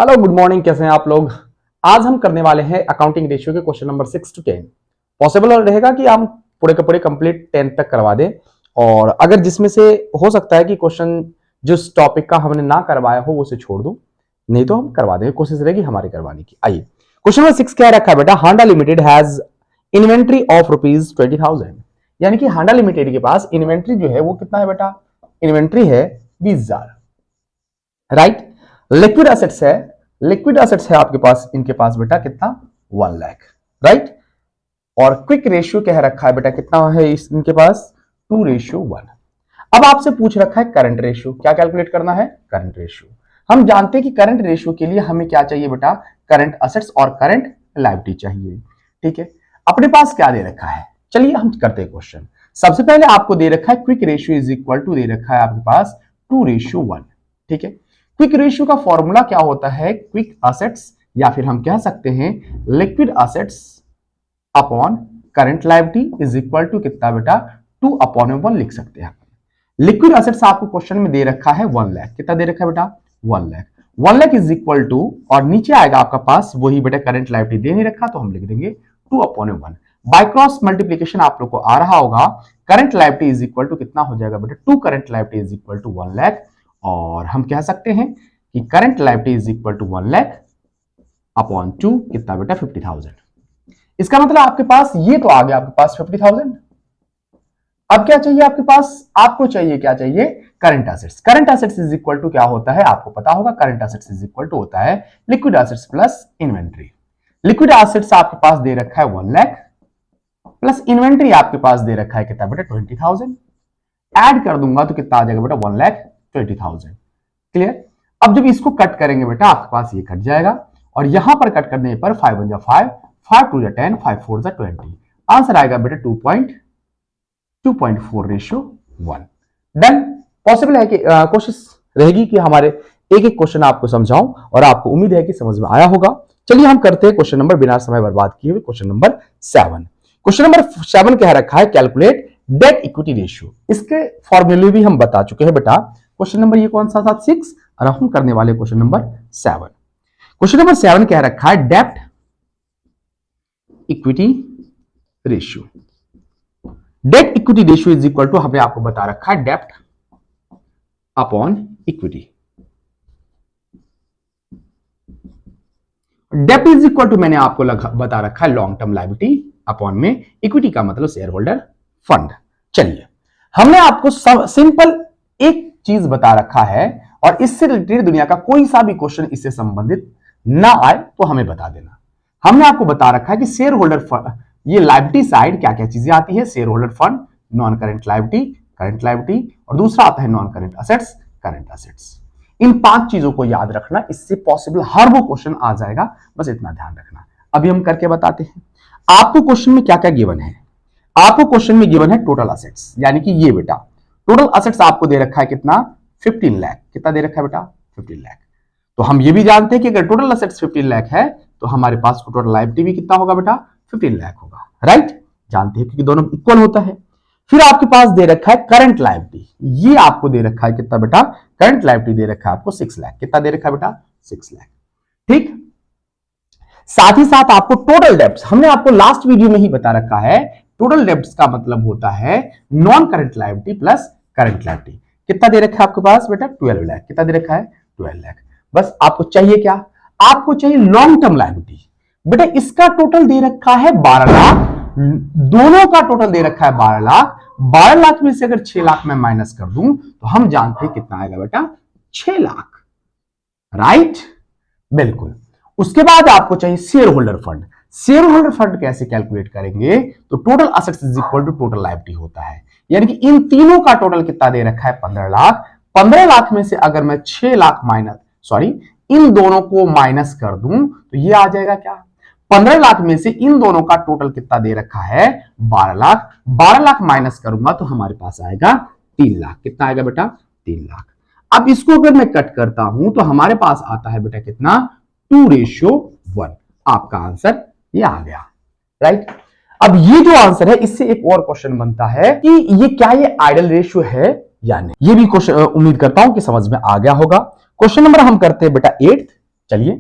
Hello good morning, कैसे हैं आप लोग। आज हम करने वाले हैं अकाउंटिंग रेशियो के क्वेश्चन नंबर 6 to 10। पॉसिबल रहेगा कि हम पूरे के पूरे कंप्लीट 10 तक करवा दें, और अगर जिसमें से हो सकता है कि क्वेश्चन जिस टॉपिक का हमने ना करवाया हो उसे छोड़ दूं, नहीं तो हम करवा देंगे, कोशिश रहेगी हमारी करवाने की। आइए क्वेश्चन नंबर 6 क्या रखा है बेटा। Handa limited has inventory of rupees 20,000, यानी कि हांडा लिमिटेड के पास इन्वेंट्री जो है वो कितना है बेटा, इन्वेंट्री है 20,000, राइट। लिक्विड एसेट्स है, लिक्विड एसेट्स है आपके पास, इनके पास बेटा कितना 1 लाख, राइट। और क्विक रेशियो क्या है रखा है बेटा, कितना है इनके पास 2:1। अब आपसे पूछ रखा है करंट रेशियो, क्या कैलकुलेट करना है, करंट रेशियो। हम जानते हैं कि करंट रेशियो के लिए हमें क्या चाहिए बेटा, करंट एसेट्स और करंट लायबिलिटी चाहिए, ठीक है। अपने पास क्या दे रखा है, चलिए हम करते हैं क्वेश्चन। सबसे पहले आपको दे रखा है quick ratio is equal to, दे रखा है आपके पास 2:1, ठीक है। क्विक रेशियो का फॉर्मूला क्या होता है, क्विक एसेट्स या फिर हम कह सकते हैं liquid assets upon current liability is equal to कितना बेटा 2/1 लिख सकते हैं। लिक्विड एसेट्स आपको क्वेश्चन में दे रखा है 1 लाख, कितना दे रखा है बेटा 1 lakh. 1 lakh is equal to, और नीचे आएगा आपका पास वही बेटा करंट लायबिलिटी दे नहीं रखा तो हम लिख देंगे 2/1। बाय क्रॉस मल्टीप्लीकेशन आप लोग को आ रहा होगा, current liability is equal to कितना हो जाएगा बेटा 2 current liability is equal to 1 lakh, और हम कह सकते हैं कि current liability is equal to 1 lakh upon 2 कितना बेटा 50,000। इसका मतलब आपके पास ये तो आ गया आपके पास 50,000। अब क्या चाहिए आपके पास, आपको चाहिए क्या चाहिए, current assets. Current assets is equal to क्या होता है आपको पता होगा, current assets is equal to होता है liquid assets plus inventory. Liquid assets आपके पास दे रखा है 1 लाख प्लस इन्वेंट्री आपके पास दे रखा है कितना बेटा 20,000। ऐड कर दूंगा तो कितना आ जाएगा बेटा 1,20,000। क्लियर। अब जब इसको कट करेंगे बेटा आपके पास ये कट जाएगा, और यहां पर कट करने पर 5 1 5, 5 2 10, 5 4 20। आंसर आएगा बेटा 2.4:1। डन। पॉसिबल है कि कोशिश रहेगी कि हमारे एक एक क्वेश्चन आपको समझाऊं, और आपको उम्मीद है कि समझ में आया होगा। चलिए हम करते हैं क्वेश्चन नंबर, बिना समय बर्बाद किए हुए क्वेश्चन नंबर 7। क्वेश्चन नंबर 7 कह रखा है कैलकुलेट डेट इक्विटी रेशियो। इसके फॉर्मूले भी हम बता चुके हैं बेटा। क्वेश्चन नंबर ये कौन सा था 6, और हम करने वाले क्वेश्चन नंबर 7। क्वेश्चन नंबर 7 कह रखा है debt equity ratio. Debt equity ratio is equal to, हमने आपको बता रखा है डेप्ट upon equity. Dept is equal to मैंने आपको बता रखा है लॉन्ग टर्म लायबिलिटी अपॉन में इक्विटी का मतलब शेयर होल्डर फंड। चलिए हमने आपको सिंपल एक चीज बता रखा है, और इससे रिलेटेड दुनिया का कोई सा भी क्वेश्चन इससे संबंधित ना आए तो हमें बता देना। हमने आपको बता रखा है कि शेयर होल्डर फंड, ये लायबिलिटी साइड क्या क्या चीजें आती है, share holder fund, non current liability, current liability, और दूसरा आता है non current assets, current assets. इन 5 चीजों को याद रखना, इससे पॉसिबल हर वो क्वेश्चन आ जाएगा, बस इतना ध्यान रखना। अभी हम करके बताते हैं। आपको क्वेश्चन में क्या क्या गिवन है, आपको क्वेश्चन में गिवन है टोटल असेट्स, यानी कि ये बेटा टोटल असेट्स आपको दे रखा है कितना 15 लाख, कितना दे रखा है बेटा 15 लाख। तो हम ये भी जानते हैं कि अगर टोटल असेट्स 15 लाख है तो हमारे पास टोटल लायबिलिटी भी कितना होगा बेटा 15 लाख होगा, राइट। जानते हैं क्योंकि दोनों इक्वल होता है। फिर आपके पास दे रखा है करंट लायबिलिटी, ये आपको दे रखा है कितना बेटा, करंट लायबिलिटी दे रखा है आपको 6 लाख, कितना दे रखा है बेटा 6 लाख, ठीक। साथ ही साथ आपको टोटल डेब्ट्स, हमने आपको लास्ट वीडियो में ही बता रखा है, टोटल डेब्ट्स का मतलब होता है non current liability plus current liability. कितना दे रखा है आपके पास बेटा 12 लाख, कितना दे रखा है 12 लाख। बस आपको चाहिए क्या, आपको चाहिए लॉन्ग टर्म लायबिलिटी। बेटा इसका टोटल दे रखा है 12 लाख, दोनों का टोटल दे रखा है 12 लाख। 12 लाख में से अगर 6 लाख में माइनस कर दूं तो हम जानते हैं कितना आएगा बेटा 6 लाख, राइट, बिल्कुल। उसके बाद आपको चाहिए share holder fund. Share holder fund कैसे कैलकुलेट करेंगे, तो total assets is equal to total liability होता है, यानी कि इन तीनों का टोटल कितना दे रखा है 15 लाख। 15 लाख में से अगर मैं 6 लाख माइनस, सॉरी, इन दोनों को माइनस कर दूं तो ये आ जाएगा क्या, 15 लाख में से इन दोनों का टोटल कितना दे रखा है 12 लाख। 12 लाख माइनस करूंगा तो हमारे पास आएगा 3 लाख, कितना आएगा बेटा 3 लाख। अब इसको अगर मैं कट करता हूं तो हमारे पास आता है बेटा कितना 2:1। आपका आंसर ये आ गया, राइट। अब ये जो आंसर है इससे एक और क्वेश्चन बनता है कि ये क्या ये आइडल रेशियो है या नहीं। ये भी क्वेश्चन उम्मीद करता हूं कि समझ में आ गया होगा। क्वेश्चन नंबर हम करते हैं बेटा 8। चलिए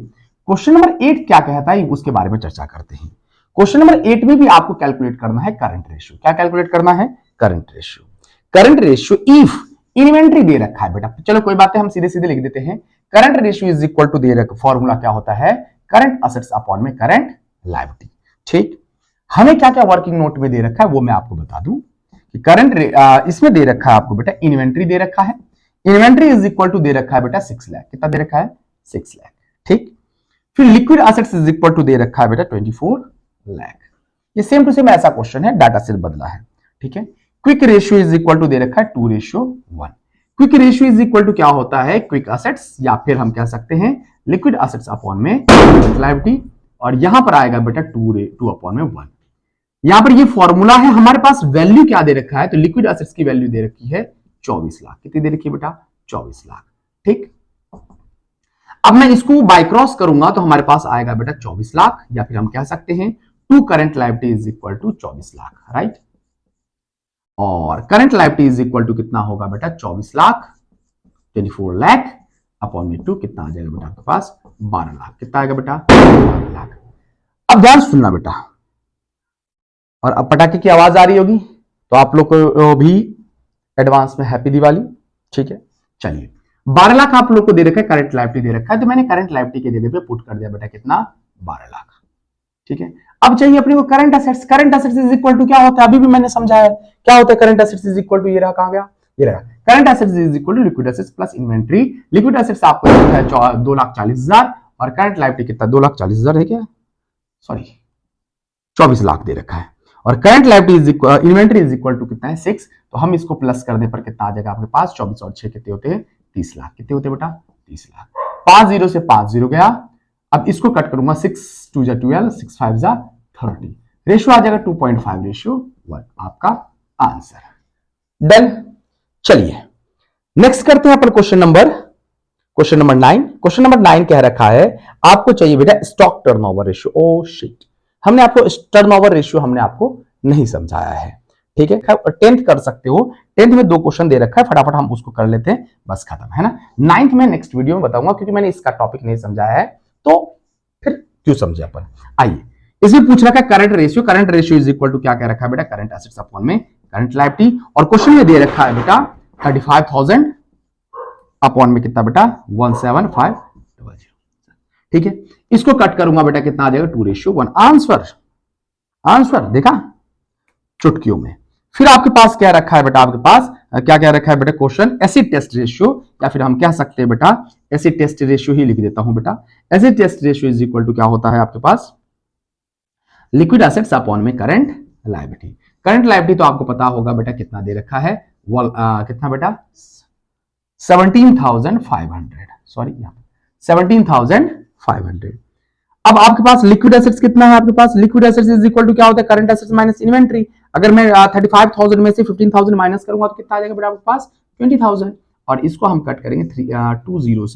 क्वेश्चन नंबर 8 क्या कहता है उसके बारे में चर्चा करते हैं। क्वेश्चन नंबर 8 में भी आपको कैलकुलेट करना है करंट रेशियो। क्या कैलकुलेट करना है? Current ratio. Current ratio if inventory दे रखा है बेटा, चलो कोई बात है, हम सीधे सीधे लिख देते हैं। Current ratio is equal to दे रखा, फॉर्मूला क्या होता है? करंट असेट्स अपॉन में करंट लायबिलिटी। ठीक, हमें क्या क्या वर्किंग नोट में दे रखा है वो मैं आपको बता दूं कि करंट इसमें दे रखा है आपको बेटा इन्वेंट्री दे रखा है। इन्वेंट्री इज इक्वल टू दे रखा है बेटा 6 लाख। कितना दे रखा है? 6 लाख। ठीक, फिर liquid assets is equal to दे रखा है बेटा 24 लाख। ये सेम टू सेम ऐसा क्वेश्चन है, डाटा सेट बदला है। ठीक है, quick ratio is equal to दे रखा है 2:1। Quick ratio is equal to क्या होता है? क्विक एसेट्स या फिर हम कह सकते हैं लिक्विड एसेट्स अपॉन में लायबिलिटी, और यहां पर आएगा बेटा 2/1। यहां पर ये फॉर्मूला है, हमारे पास वैल्यू क्या दे रखा है? तो लिक्विड एसेट्स की वैल्यू दे रखी है 24 लाख। कितनी दे रखी है बेटा? 24 लाख। ठीक, अब मैं इसको बाय क्रॉस करूंगा तो हमारे पास आएगा बेटा 24 लाख, या फिर हम कह सकते हैं two current liability is equal to 24 lakh, right. और current liability is equal to कितना होगा बेटा? 24 लाख 24 लाख अपॉन में 2 कितना आ जाएगा बेटा आपके पास? 12 लाख। कितना आएगा बेटा? 12 लाख। अब ध्यान सुनना बेटा, और अब पटाखे की आवाज आ रही होगी तो आप लोग को भी एडवांस में हैप्पी दिवाली। ठीक है, चलिए 12 लाख आप लोग को दे रखा है, करंट लायबिलिटी दे रखा है, तो मैंने करंट लायबिलिटी के जगह पे पुट कर दिया बेटा कितना? 12 लाख। ठीक है, अब चाहिए अपने को current assets. Current assets is equal to क्या होता है? अभी भी मैंने समझाया क्या होता है current assets is equal to, ये रहा, कहां गया? ये रहा। Current assets is equal to liquid assets plus inventory. Liquid assets आपको रखा है 2,40,000 और करंट लायबिलिटी कितना? 2,40,000 है क्या? सॉरी 24 लाख दे रखा है, और current liability is equal inventory is equal to कितना है? 6। तो हम इसको प्लस करने पर कितना आ जाएगा आपके पास? 24 और 6 कितने होते हैं? 30 लाख। कितने होते हैं बेटा? 30 लाख। 5 0 से 5 0 गया। अब इसको कट करूंगा, 6 2 जा 12, 6 5 जा 30। रेशियो आ जाएगा 2.5:1, आपका आंसर। डन। चलिए नेक्स्ट करते हैं अपन क्वेश्चन नंबर 9। क्वेश्चन नंबर 9 कह रखा है आपको चाहिए बेटा stock turnover ratio. Oh shit, हमने आपको टर्नओवर रेशियो हमने आपको नहीं समझाया है। ठीक है, 10th कर सकते हो, 10th में 2 क्वेश्चन दे रखा है, फटाफट हम उसको कर लेते हैं, बस खत्म, है ना। 9th में नेक्स्ट वीडियो में बताऊंगा, क्योंकि मैंने इसका टॉपिक नहीं समझाया है, तो फिर क्यों समझे अपन। आइए, इसमें पूछ रखा है current ratio. Current ratio is equal to क्या कह रखा है बेटा? करंट एसेट्स अपॉन में करंट लायबिलिटी, और क्वेश्चन में दे रखा है बेटा 35,000 अपॉन में कितना बेटा? 17500। ठीक है, इसको कट करूंगा बेटा कितना आ जाएगा? 2:1। आंसर देखा चुटकियों में। फिर आपके पास क्या रखा है बेटा? आपके पास क्या क्या रखा है बेटा? क्वेश्चन एसिड टेस्ट रेशियो, या फिर हम कह सकते हैं बेटा एसिड टेस्ट रेशियो ही लिख देता हूं बेटा। Acid test ratio is equal to क्या होता है आपके पास? लिक्विड एसेट्स अपॉन में करंट लायबिलिटी। करंट लायबिलिटी तो आपको पता होगा बेटा कितना दे रखा है? कितना बेटा? 17,500, सॉरी 17,500। अब आपके पास लिक्विड एसेट्स कितना है? आपके पास liquid assets is equal to क्या होता है? Current assets minus inventory. अगर मैं 35,000 में से 15,000 माइनस करूंगा तो कितना आ जाएगा बेटा आपके पास? 20,000। और इसको हम कट करेंगे 20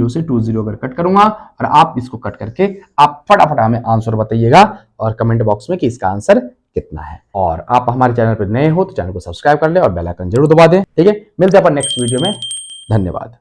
से 20 अगर कट करूंगा, और आप इसको कट करके आप फटाफट हमें आंसर बताइएगा और कमेंट बॉक्स में कि इसका आंसर कितना है। और आप हमारे चैनल पर नए हो तो चैनल को सब्सक्राइब कर ले और बेल आइकन जरूर दबा दें। ठीक है, मिलते हैं अपन नेक्स्ट वीडियो में। धन्यवाद।